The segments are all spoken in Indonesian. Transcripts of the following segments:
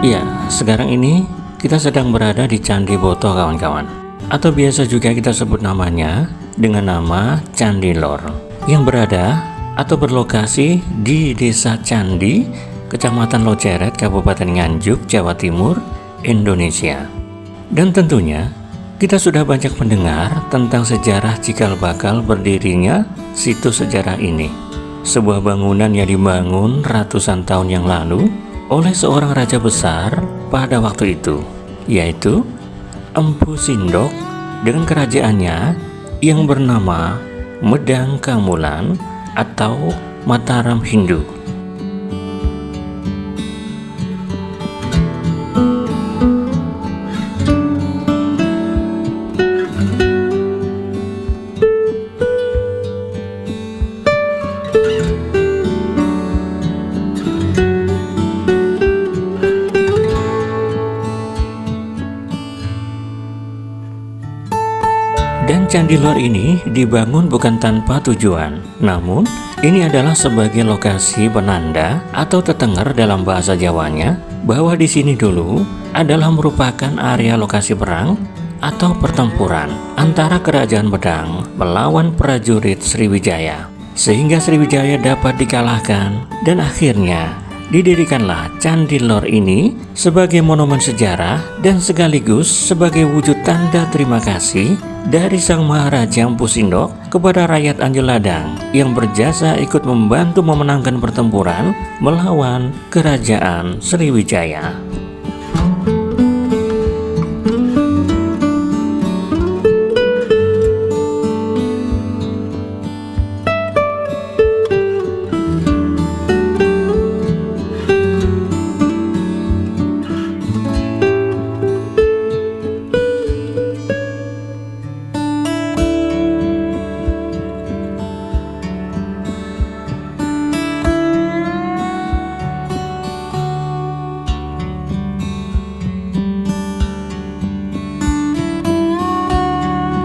Ya, sekarang ini kita sedang berada di Candi Boto kawan-kawan. Atau biasa juga kita sebut namanya dengan nama Candi Lor, yang berada atau berlokasi di Desa Candi, Kecamatan Loceret, Kabupaten Nganjuk, Jawa Timur, Indonesia. Dan tentunya kita sudah banyak mendengar tentang sejarah cikal bakal berdirinya situs sejarah ini. Sebuah bangunan yang dibangun ratusan tahun yang lalu oleh seorang raja besar pada waktu itu, yaitu Empu Sindok dengan kerajaannya yang bernama Medang Kamulan atau Mataram Hindu. Dan Candi Lor ini dibangun bukan tanpa tujuan, namun ini adalah sebagai lokasi penanda atau tetenger dalam bahasa Jawanya bahwa di sini dulu adalah merupakan area lokasi perang atau pertempuran antara Kerajaan Medang melawan prajurit Sriwijaya, sehingga Sriwijaya dapat dikalahkan dan akhirnya didirikanlah Candi Lor ini sebagai monumen sejarah dan sekaligus sebagai wujud tanda terima kasih dari Sang Maharaja Empu Sindok kepada rakyat Anjuk Ladang yang berjasa ikut membantu memenangkan pertempuran melawan Kerajaan Sriwijaya.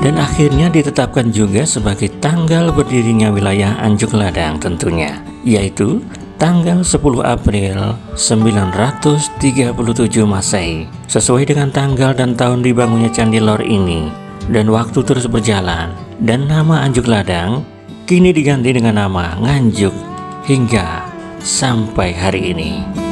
Dan akhirnya ditetapkan juga sebagai tanggal berdirinya wilayah Anjuk Ladang tentunya, yaitu tanggal 10 April 937 Masehi, sesuai dengan tanggal dan tahun dibangunnya Candi Lor ini. Dan waktu terus berjalan, dan nama Anjuk Ladang kini diganti dengan nama Nganjuk hingga sampai hari ini.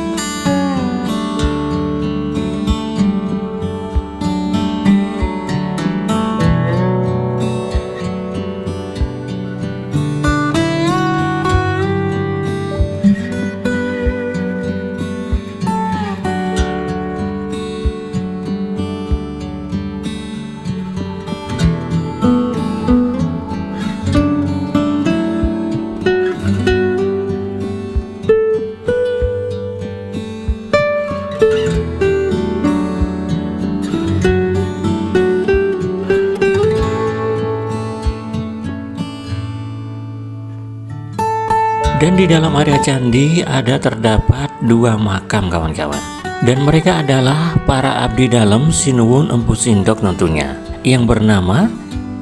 Dan di dalam area candi ada terdapat dua makam kawan-kawan. Dan mereka adalah para abdi dalam Sinuwun Empu Sindok tentunya, yang bernama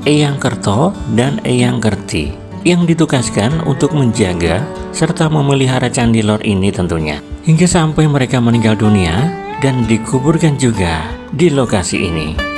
Eyang Kerto dan Eyang Kerti, yang ditugaskan untuk menjaga serta memelihara Candi Lor ini tentunya, hingga sampai mereka meninggal dunia dan dikuburkan juga di lokasi ini.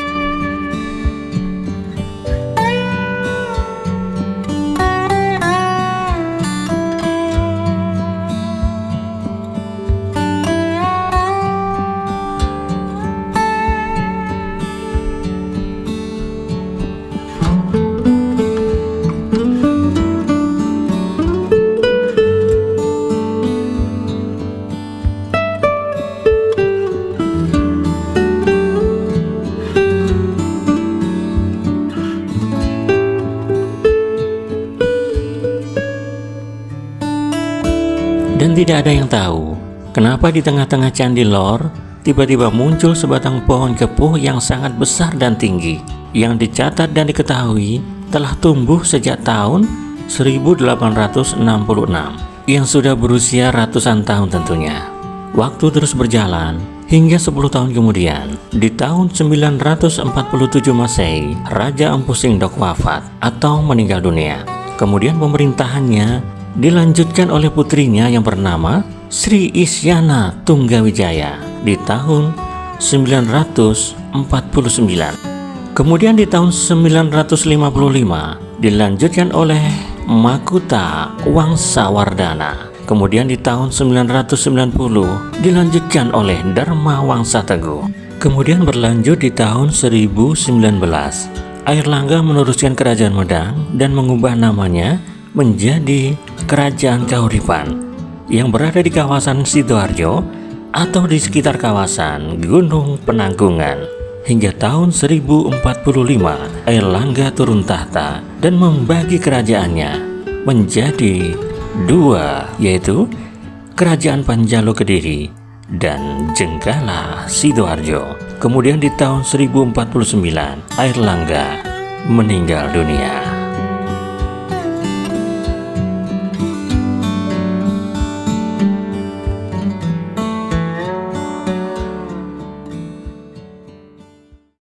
Dan tidak ada yang tahu kenapa di tengah-tengah Candi Lor tiba-tiba muncul sebatang pohon kepuh yang sangat besar dan tinggi, yang dicatat dan diketahui telah tumbuh sejak tahun 1866, yang sudah berusia ratusan tahun tentunya. Waktu terus berjalan hingga 10 tahun kemudian, di tahun 947 Masehi, Raja Empu Sindok wafat atau meninggal dunia. Kemudian pemerintahannya dilanjutkan oleh putrinya yang bernama Sri Isyana Tunggawijaya di tahun 949. Kemudian di tahun 955 dilanjutkan oleh Makutha Wangsawardhana. Kemudian di tahun 990 dilanjutkan oleh Dharma Wangsa Teguh. Kemudian berlanjut di tahun 1019, Airlangga meneruskan Kerajaan Medang dan mengubah namanya menjadi Kerajaan Kahuripan yang berada di kawasan Sidoarjo atau di sekitar kawasan Gunung Penanggungan. Hingga tahun 1045, Airlangga turun tahta dan membagi kerajaannya menjadi dua, yaitu Kerajaan Panjalu Kediri dan Jenggala Sidoarjo. Kemudian di tahun 1049, Airlangga meninggal dunia.